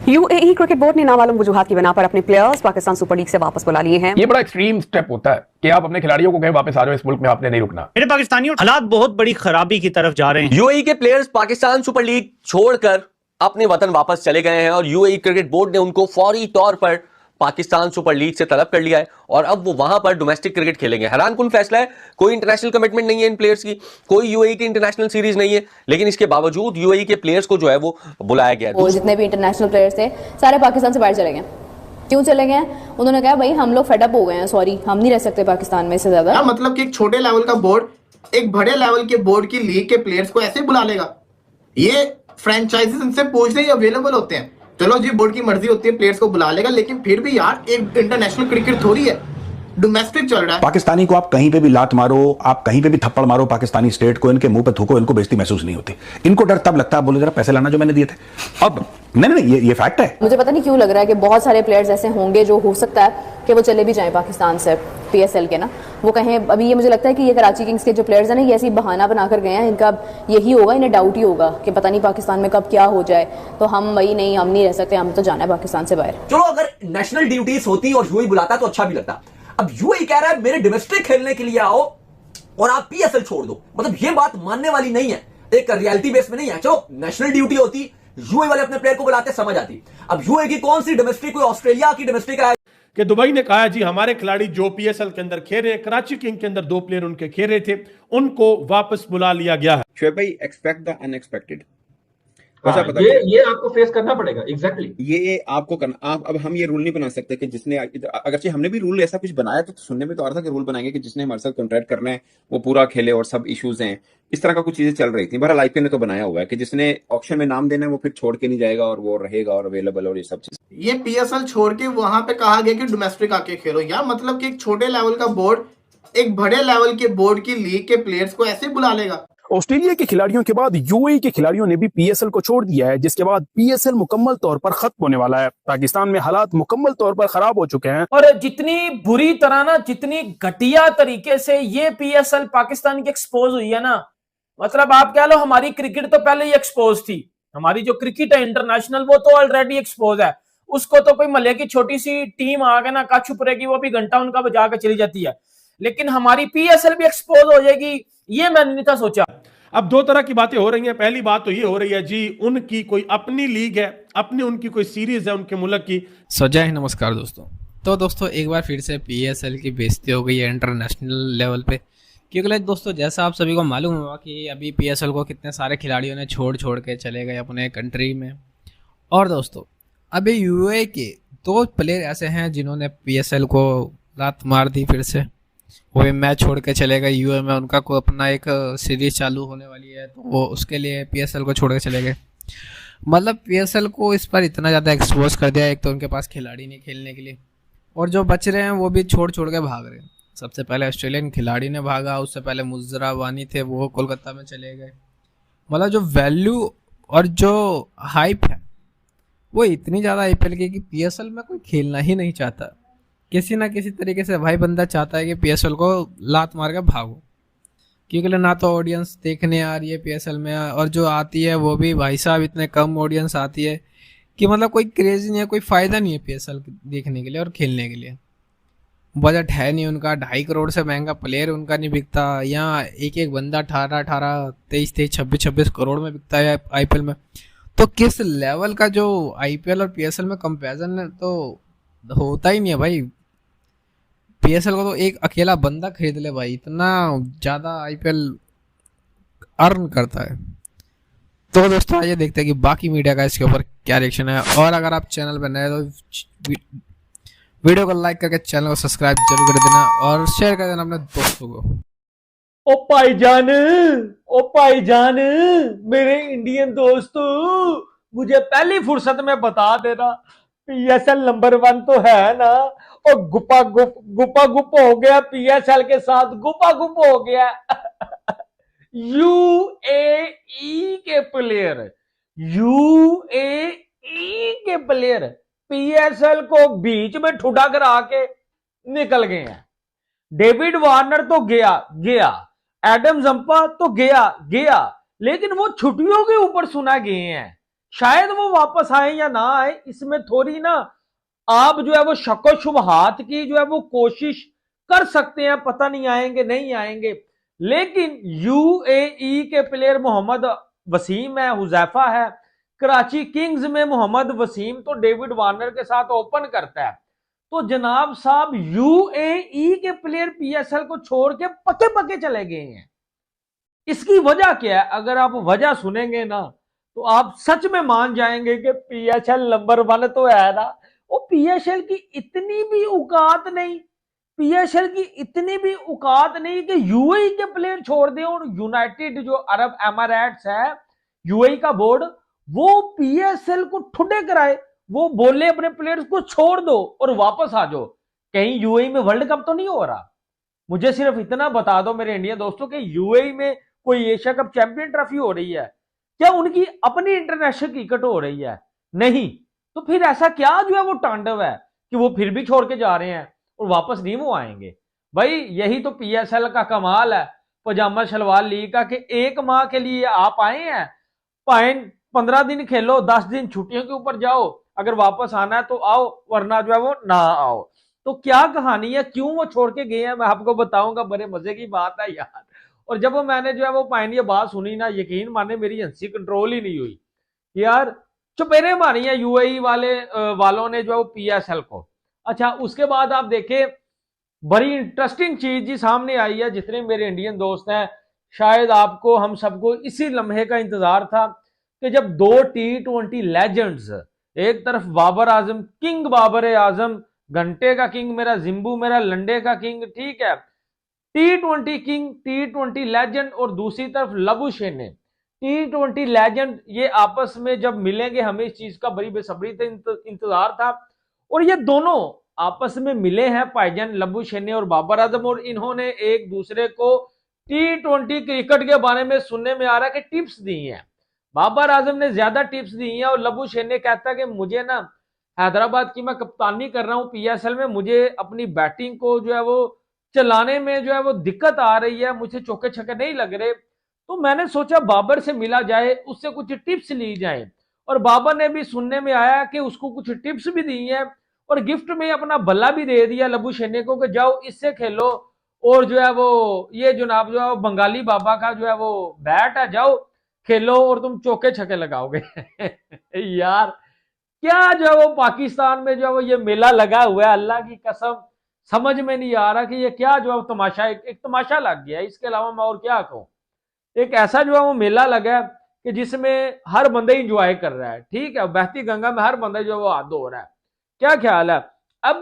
UAE cricket board ने नामालूम वजूहात की बिना पर अपने प्लेयर्स पाकिस्तान सुपर लीग से वापस बुला लिए हैं। ये बड़ा एक्सट्रीम स्टेप होता है कि आप अपने खिलाड़ियों को कहें वापस आ जाओ, इस मुल्क में आपने नहीं रुकना। मेरे पाकिस्तानियों, हालात बहुत बड़ी खराबी की तरफ जा रहे हैं। यूएई के प्लेयर्स पाकिस्तान सुपर लीग छोड़कर अपने वतन वापस चले गए हैं और यूएई क्रिकेट बोर्ड ने उनको फौरी तौर पर पाकिस्तान सुपर लीग से तलब कर लिया है और अब वो वहां पर डोमेस्टिक क्रिकेट खेलेंगे। हैरानकुन फैसला है, कोई इंटरनेशनल कमिटमेंट नहीं है इन प्लेयर्स की, कोई यूएई की इंटरनेशनल सीरीज नहीं है, लेकिन इसके बावजूद यूएई के प्लेयर्स को जो है वो बुलाया गया है। जितने भी इंटरनेशनल प्लेयर्स थे सारे पाकिस्तान से बाहर चले गए। क्यों चले गए? उन्होंने कहा भाई हम लोग फेडअप हो गए हैं, सॉरी हम नहीं रह सकते पाकिस्तान में इससे ज्यादा। मतलब कि एक छोटे लेवल का बोर्ड एक बड़े लेवल के बोर्ड की लीग के प्लेयर्स को ऐसे बुला लेगा। ये फ्रेंचाइजीज इनसे पूछते ही अवेलेबल होते हैं। चलो जी, बोर्ड की मर्जी होती है, प्लेयर्स को बुला लेगा, लेकिन फिर भी यार एक इंटरनेशनल क्रिकेट थोड़ी है, डोमेस्टिक चल रहा है। पाकिस्तानी को आप कहीं पे भी लात मारो, आप कहीं पे भी थप्पड़ मारो, पाकिस्तानी स्टेट को इनके मुंह पे थूको, इनको बेइज्जती महसूस नहीं होती। इनको डर तब लगता है, बोले जरा पैसे लाना जो मैंने दिए थे। अब नहीं, ये फैक्ट है। मुझे पता नहीं क्यों लग रहा है कि बहुत सारे प्लेयर्स ऐसे होंगे जो हो सकता है कि वो चले भी जाएं पाकिस्तान से, पीएसएल के ना, वो कहें। अभी ये मुझे लगता है कि ये कराची किंग्स के जो प्लेयर्स हैं ना, ये ऐसी बहाना बनाकर गए हैं, इनका यही होगा, इन्हें डाउट ही होगा कि पता नहीं पाकिस्तान में कब क्या हो जाए, तो हम वही नहीं, हम नहीं रह सकते, हम तो जाना है पाकिस्तान से बाहर। चलो अगर नेशनल ड्यूटीज होती और यूएई बुलाता तो अच्छा भी लगता। अब यूएई कह रहा है मेरे डोमेस्टिक खेलने के लिए आओ और आप पीएसएल छोड़ दो, मतलब ये बात मानने वाली नहीं है, एक रियलिटी बेस में नहीं है। चलो नेशनल ड्यूटी होती, यूएई वाले अपने प्लेयर को बुलाते, समझ आती। अब यूएई की कौन सी डोमेस्टिक, कोई ऑस्ट्रेलिया की डोमेस्टिक है कि दुबई ने कहा जी हमारे खिलाड़ी जो पीएसएल के अंदर खेल रहे हैं, कराची किंग के अंदर 2 प्लेयर उनके खेल रहे थे, उनको वापस बुला लिया गया है। शोएब भाई, एक्सपेक्ट द अनएक्सपेक्टेड। ये आपको फेस करना पड़ेगा। एग्जैक्टली ये आपको करना। आप अब हम ये रूल नहीं बना सकते कि जिसने, अगरचे हमने भी रूल ऐसा कुछ बनाया तो सुनने में तो आ रहा था कि रूल बनाएंगे कि जिसने हमारे साथ कॉन्ट्रैक्ट करना है वो पूरा खेले और सब इश्यूज हैं, इस तरह का कुछ चीजें चल रही थी। बहरहाल आईपीएल ने तो बनाया हुआ है कि जिसने ऑक्शन में नाम देना है वो फिर छोड़ के नहीं जाएगा और वो रहेगा और अवेलेबल और ये सब चीज। ये पीएसएल छोड़ के वहां पे कहा गया कि डोमेस्टिक आके खेलो। यार मतलब कि एक छोटे लेवल का बोर्ड एक बड़े लेवल के बोर्ड की लीग के प्लेयर्स को ऐसे बुला लेगा। ऑस्ट्रेलिया के खिलाड़ियों के बाद यूएई के खिलाड़ियों ने भी पीएसएल को छोड़ दिया है, जिसके बाद पीएसएल मुकम्मल तौर पर खत्म होने वाला है। पाकिस्तान में हालात मुकम्मल तौर पर खराब हो चुके हैं और जितनी बुरी तरह ना, जितनी घटिया तरीके से ये पीएसएल पाकिस्तान की एक्सपोज हुई है ना, मतलब आप कह लो हमारी क्रिकेट तो पहले ही एक्सपोज थी। हमारी जो क्रिकेट है इंटरनेशनल वो तो ऑलरेडी एक्सपोज है, उसको तो कोई मले की छोटी सी टीम आगे ना कछ छुपरेगी, वो भी घंटा उनका बजा के चली जाती है। लेकिन हमारी पीएसएल भी एक्सपोज हो जाएगी, ये मैंने नहीं था सोचा। अब 2 तरह की बातें हो रही हैं। पहली बात तो ये हो रही है जी उनकी कोई अपनी लीग है, अपनी उनकी कोई सीरीज है उनके मुल्क की। जय हिंद, नमस्कार दोस्तों। तो दोस्तों एक बार फिर से पीएसएल की बेइज्जती हो गई है इंटरनेशनल लेवल पे, क्योंकि दोस्तों जैसा आप सभी को मालूम होगा कि अभी पीएसएल को कितने सारे खिलाड़ियों ने छोड़ के चले गए अपने कंट्री में। और दोस्तों अभी यूएई के 2 प्लेयर ऐसे हैं जिन्होंने पीएसएल को लात मार दी, फिर से वो मैच छोड़ के चले गए। यूएई में उनका को अपना एक सीरीज चालू होने वाली है, तो वो उसके लिए पीएसएल को छोड़ के चले गए। मतलब पीएसएल को इस पर इतना ज़्यादा एक्सपोज कर दिया, एक तो उनके पास खिलाड़ी नहीं खेलने के लिए, और जो बच रहे हैं वो भी छोड़ के भाग रहे हैं। सबसे पहले ऑस्ट्रेलियन खिलाड़ी ने भागा, उससे पहले मुजरा वानी थे, वो कोलकाता में चले गए। मतलब जो वैल्यू और जो हाइप है वो इतनी ज़्यादा आईपीएल की कि पीएसएल में कोई खेलना ही नहीं चाहता। किसी ना किसी तरीके से भाई बंदा चाहता है कि पीएसएल को लात मार के भागो, क्योंकि ना तो ऑडियंस देखने आ रही है पीएसएल में, और जो आती है वो भी भाई साहब इतने कम ऑडियंस आती है कि मतलब कोई क्रेज नहीं है, कोई फ़ायदा नहीं है पीएसएल देखने के लिए और खेलने के लिए। बजट है नहीं उनका, 2.5 करोड़ से महंगा प्लेयर उनका नहीं बिकता। यहाँ एक बंदा 18, 23, 26 करोड़ में बिकता है आईपीएल में। तो किस लेवल का जो आईपीएल और पीएसएल में कंपैरिजन तो होता ही नहीं है भाई। पीएसएल को तो एक अकेला बंदा खरीद ले भाई, इतना ज़्यादा आईपीएल अर्न करता है। तो दोस्तों आइए देखते हैं कि बाकी मीडिया का इसके ऊपर क्या रिएक्शन है। और अगर आप चैनल पर नए तो वीडियो को लाइक करके चैनल को सब्सक्राइब जरूर कर देना और शेयर कर देना अपने दोस्तों को। ओ भाईजान मेरे इंडियन दोस्तों, मुझे पहली फुर्सत में बता देना पीएसएल नंबर 1 तो है ना, और गुपा गुप हो गया पीएसएल के साथ, गुपा गुप हो गया। यूएई के प्लेयर पीएसएल को बीच में ठुडा कर आके निकल गए हैं। डेविड वार्नर तो गया, एडम जंपा तो गया, लेकिन वो छुट्टियों के ऊपर सुना गए हैं। शायद वो वापस आए या ना आए, इसमें थोड़ी ना आप जो है वो शको शुबहात की जो है वो कोशिश कर सकते हैं, पता नहीं आएंगे नहीं आएंगे। लेकिन यूएई के प्लेयर मोहम्मद वसीम है, हुजैफा है, कराची किंग्स में मोहम्मद वसीम तो डेविड वार्नर के साथ ओपन करता है। तो जनाब साहब यूएई के प्लेयर पीएसएल को छोड़ के पके पके चले गए हैं। इसकी वजह क्या है? अगर आप वजह सुनेंगे ना तो आप सच में मान जाएंगे कि पीएसएल नंबर 1 तो है ना। वो पीएसएल की इतनी भी औकात नहीं, पीएसएल की इतनी भी औकात नहीं कि यूएई के प्लेयर छोड़ दें। और यूनाइटेड जो अरब एमिरेट्स है, यूएई का बोर्ड, वो पीएसएल को ठुड्डे कराए, वो बोले अपने प्लेयर्स को छोड़ दो और वापस आ जाओ। कहीं यूएई में वर्ल्ड कप तो नहीं हो रहा? मुझे सिर्फ इतना बता दो मेरे इंडियन दोस्तों कि यूएई में कोई एशिया कप चैंपियन ट्रॉफी हो रही है क्या? उनकी अपनी इंटरनेशनल क्रिकेट हो रही है? नहीं। तो फिर ऐसा क्या जो है वो तांडव है कि वो फिर भी छोड़ के जा रहे हैं और वापस नहीं वो आएंगे? भाई यही तो पीएसएल का कमाल है, पजामा शलवार लीग का, कि 1 माह के लिए आप आए हैं, 15 दिन खेलो, 10 दिन छुट्टियों के ऊपर जाओ, अगर वापस आना है तो आओ, वरना जो है वो ना आओ। तो क्या कहानी है, क्यों वो छोड़ के गए हैं, मैं आपको बताऊंगा। बड़े मजे की बात है यार। और जब मैंने जो है वो पाइन ये बात सुनी ना, यकीन माने मेरी हंसी कंट्रोल ही नहीं हुई यार। चुपेरे मारी है यूएई वालों ने जो है वो पीएसएल को। अच्छा, उसके बाद आप देखें बड़ी इंटरेस्टिंग चीज जी सामने आई है। जितने मेरे इंडियन दोस्त हैं, शायद आपको, हम सबको इसी लम्हे का इंतजार था कि जब 2 T20 लेजेंड्स, एक तरफ बाबर आजम, किंग बाबर आजम, घंटे का किंग मेरा जिम्बू, मेरा लंडे का किंग, ठीक है, T20 किंग, T20 लेजेंड, और दूसरी तरफ लबुशेने, T20 लेजेंड, ये आपस में जब मिलेंगे, हमें इस चीज का बड़ी बेसब्री से इंतजार था। और ये दोनों आपस में मिले हैं, भाईजान लबुशेने और बाबर आजम, और इन्होंने एक दूसरे को T20 क्रिकेट के बारे में सुनने में आ रहा है कि टिप्स दी हैं। बाबर आजम ने ज्यादा टिप्स दी हैं और लबुशेने कहता है कि मुझे ना हैदराबाद की मैं कप्तानी कर रहा हूं पीएसएल में, मुझे अपनी बैटिंग को जो है वो चलाने में जो है वो दिक्कत आ रही है, मुझे चौके छक्के नहीं लग रहे। तो मैंने सोचा बाबर से मिला जाए, उससे कुछ टिप्स ली जाए। और बाबर ने भी सुनने में आया कि उसको कुछ टिप्स भी दी हैं और गिफ्ट में अपना बल्ला भी दे दिया लबुशेने को कि जाओ इससे खेलो, और जो है वो ये जनाब जो है वो बंगाली बाबा का जो है वो बैट है, जाओ खेलो और तुम चौके छक्के लगाओगे। यार क्या जो है वो पाकिस्तान में जो है वो ये मेला लगा हुआ है, अल्लाह की कसम समझ में नहीं आ रहा कि ये क्या जो है तमाशा, एक तमाशा लग गया है। इसके अलावा मैं और क्या कहूँ, एक ऐसा जो है वो मेला लगा है कि जिसमें हर बंदा इंजॉय कर रहा है, ठीक है, बहती गंगा में हर बंदा जो है वो हाथ धो रहा है। क्या ख्याल है? अब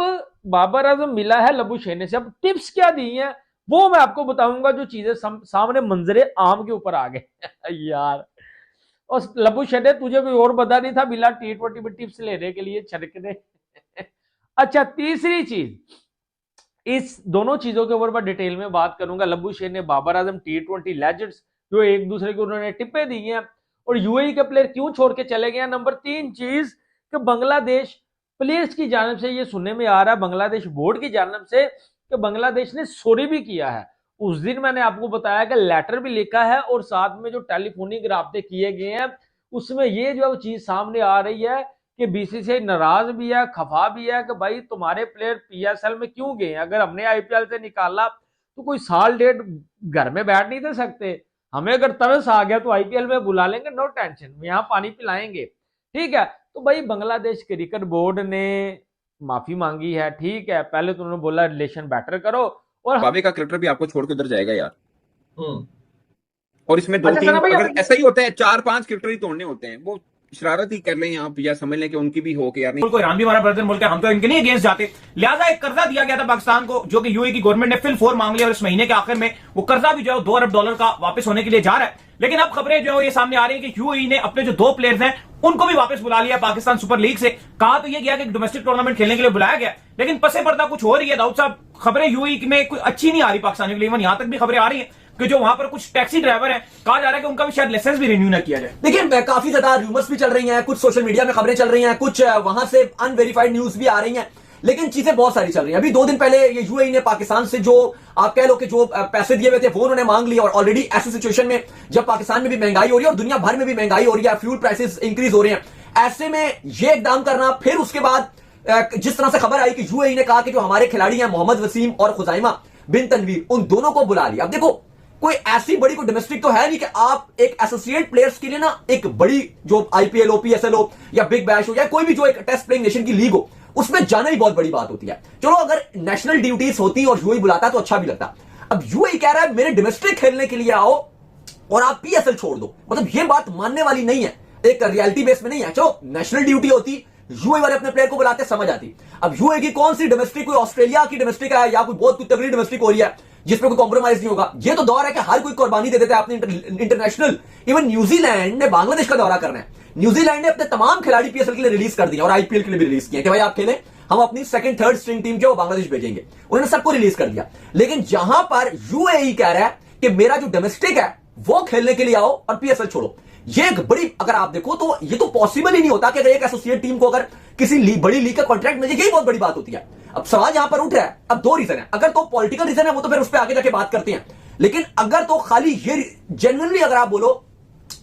बाबर आजम मिला है लबुशेने से, अब टिप्स क्या दी हैं वो मैं आपको बताऊंगा, जो चीजें सामने मंजरे आम के ऊपर आ गए। यार और लबुशेने तुझे कोई और बता नहीं था मिला T20 में टिप्स लेने के लिए छड़कने। अच्छा, तीसरी चीज, इस दोनों चीजों के ऊपर मैं डिटेल में बात करूंगा। लबुशेने, बाबर आजम, T20 लेजेंड्स जो एक दूसरे को उन्होंने टिप्पे दी हैं, और यूएई के प्लेयर क्यों छोड़ के चले गए। नंबर 3 चीज कि बांग्लादेश प्लेयर्स की जानब से ये सुनने में आ रहा है, बांग्लादेश बोर्ड की जानब से, कि बांग्लादेश ने सॉरी भी किया है। उस दिन मैंने आपको बताया कि लेटर भी लिखा है और साथ में जो टेलीफोनिक राब्ते किए गए हैं उसमें ये जो चीज सामने आ रही है कि बीसीसीआई नाराज भी है, खफा भी है कि भाई तुम्हारे प्लेयर पीएसएल में क्यों गए। अगर हमने आईपीएल से निकाला तो कोई साल डेढ़ घर में बैठ नहीं दे सकते, हमें अगर तरस आ गया तो आईपीएल में बुला लेंगे, नो टेंशन, यहाँ पानी पिलाएंगे, ठीक है। तो भाई बांग्लादेश क्रिकेट बोर्ड ने माफी मांगी है, ठीक है, पहले तो उन्होंने बोला रिलेशन बेटर करो, और बाबे का क्रिकेटर भी आपको छोड़ के उधर जाएगा यार। और इसमें 2-3 अगर ऐसा ही होता है 4-5 क्रिकेटर ही तोड़ने होते हैं, वो शरारत ही कर लें आप, या समझ लें कि उनकी भी हो के यार नहीं, ईरान भी हमारा ब्रदर मुल्क है, हम तो इनके नहीं अगेंस्ट जाते। लिहाजा एक कर्जा दिया गया था पाकिस्तान को, जो कि यूएई की गवर्नमेंट ने फिल 4 मांग लिया, और इस महीने के आखिर में वो कर्जा भी जो है $2 अरब का वापस होने के लिए जा रहा है। लेकिन अब खबरें जो है ये सामने आ रही है कि यूएई ने अपने जो 2 प्लेयर्स हैं उनको भी वापस बुला लिया पाकिस्तान सुपर लीग से। कहा तो ये गया कि डोमेस्टिक टूर्नामेंट खेलने के लिए बुलाया गया, लेकिन पसे पर्दा कुछ हो रही है। दाऊद साहब, खबरें यूएई में कोई अच्छी नहीं आ रही पाकिस्तानियों के लिए। इवन यहां तक भी खबरें आ रही है कि जो वहां पर कुछ टैक्सी ड्राइवर है, कहा जा रहा है कि उनका भी शायद लाइसेंस भी रिन्यू ना किया जाए। देखिए, काफी ज्यादा रूमर्स भी चल रही हैं, कुछ सोशल मीडिया में खबरें चल रही हैं, कुछ वहां से अनवेरिफाइड न्यूज भी आ रही हैं लेकिन चीजें बहुत सारी चल रही हैं। अभी 2 दिन पहले ये यूएई ने पाकिस्तान से जो आप कह लो कि जो पैसे दिए हुए थे वो उन्होंने मांग लिया, और ऑलरेडी ऐसी सिचुएशन में जब पाकिस्तान में भी महंगाई हो रही है और दुनिया भर में भी महंगाई हो रही है, फ्यूल प्राइसेस इंक्रीज हो रहे हैं, ऐसे में ये इकदाम करना, फिर उसके बाद जिस तरह से खबर आई कि यूएई ने कहा कि जो हमारे खिलाड़ी हैं मोहम्मद वसीम और खुजाइमा बिन तनवीर, उन दोनों को बुला लिया। अब देखो कोई ऐसी बड़ी कोई डोमेस्टिक तो है नहीं कि आप एक एसोसिएट प्लेयर्स के लिए ना एक बड़ी जो आईपीएल हो, पीएसएल हो या बिग बैश हो या कोई भी जो एक टेस्ट प्लेइंग नेशन की लीग हो, उसमें जाना ही बहुत बड़ी बात होती है। चलो अगर नेशनल ड्यूटीज होती और यूएई बुलाता तो अच्छा भी लगता। अब यूएई कह रहा है मेरे डोमेस्टिक खेलने के लिए आओ और आप पीएसएल छोड़ दो, मतलब ये बात मानने वाली नहीं है, एक रियलिटी बेस में नहीं है। चलो नेशनल ड्यूटी होती, यूएई वाले अपने प्लेयर को बुलाते, समझ आती। अब यूएई की कौन सी डोमेस्टिक, कोई ऑस्ट्रेलिया की डोमेस्टिक है या कोई बहुत कुछ तगड़ी डोमेस्टिक हो रही है जिसमें कोई कॉम्प्रोमाइज नहीं होगा। ये तो दौर है कि हर कोई कुर्बानी दे देता है अपने इंटरनेशनल। इवन न्यूजीलैंड ने बांग्लादेश का दौरा करना है, न्यूजीलैंड ने अपने तमाम खिलाड़ी पीएसएल के लिए रिलीज कर दिया और आईपीएल के लिए भी रिलीज किया कि भाई आप खेलें, हम अपनी सेकंड थर्ड स्ट्रिंग टीम जो बांग्लादेश भेजेंगे। उन्होंने सबको रिलीज कर दिया। लेकिन जहां पर यूएई कह रहा है कि मेरा जो डोमेस्टिक है वो खेलने के लिए आओ और पीएसएल छोड़ो, ये एक बड़ी, अगर आप देखो तो ये तो पॉसिबल ही नहीं होता कि अगर एक एसोसिएट टीम को अगर किसी बड़ी लीग का कॉन्ट्रैक्ट मिल जाए, यही बहुत बड़ी बात होती है। अब सवाल यहां पर उठ रहा है, अब 2 रीजन है। अगर तो पॉलिटिकल रीजन है वो तो फिर उस पर आगे जाके बात करते हैं, लेकिन अगर तो खाली ये जेन्युइनली अगर आप बोलो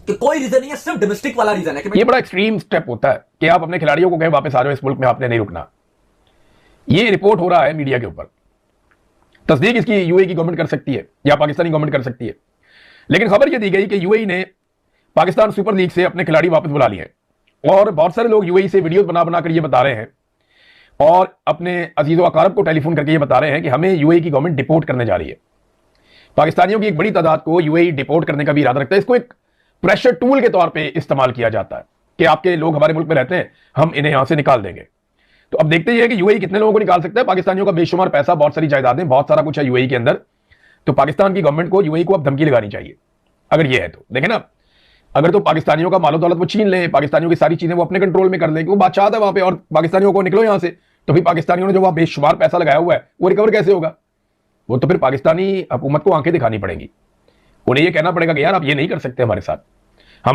कि कोई रीजन नहीं है, सिर्फ डोमेस्टिक वाला रीजन है कि ये बड़ा एक्सट्रीम स्टेप होता है कि आप अपने खिलाड़ियों को कहें वापस आ जाओ, इस मुल्क में आपने नहीं रुकना। ये रिपोर्ट हो रहा है मीडिया के ऊपर, तस्दीक इसकी यूएई की गवर्नमेंट कर सकती है या पाकिस्तानी गवर्नमेंट कर सकती है, लेकिन खबर यह दी गई कि यूएई ने पाकिस्तान सुपर लीग से अपने खिलाड़ी वापस बुला लिए हैं। और बहुत सारे लोग यूएई से वीडियोस बना बना कर ये बता रहे हैं और अपने अजीज़ व अकारब को टेलीफोन करके ये बता रहे हैं कि हमें यूएई की गवर्नमेंट डिपोर्ट करने जा रही है। पाकिस्तानियों की एक बड़ी तादाद को यूएई डिपोर्ट करने का भी इरादा रखता है। इसको एक प्रेशर टूल के तौर पर इस्तेमाल किया जाता है कि आपके लोग हमारे मुल्क में रहते हैं, हम इन्हें यहां से निकाल देंगे। तो अब देखते ही है कि यूएई कितने लोगों को निकाल सकता है। पाकिस्तानियों का बेशुमार पैसा, बहुत सारी जायदादें, बहुत सारा कुछ है यूएई के अंदर। तो पाकिस्तान की गवर्नमेंट को यूएई को अब धमकी लगानी चाहिए अगर ये है तो। देखें ना, अगर तो पाकिस्तानियों का मालो दौलत वो छीन लें, पाकिस्तानियों की सारी चीजें वो अपने कंट्रोल में कर लें कि वो बादशाह है वहां पे और पाकिस्तानियों को निकलो यहां से, तो फिर पाकिस्तानियों ने जो वहां बेशुमार पैसा लगाया हुआ है वो रिकवर कैसे होगा? वो तो फिर पाकिस्तानी हुकूमत को आंखें दिखानी पड़ेंगी, उन्हें ये कहना पड़ेगा कि यार आप ये नहीं कर सकते हमारे साथ।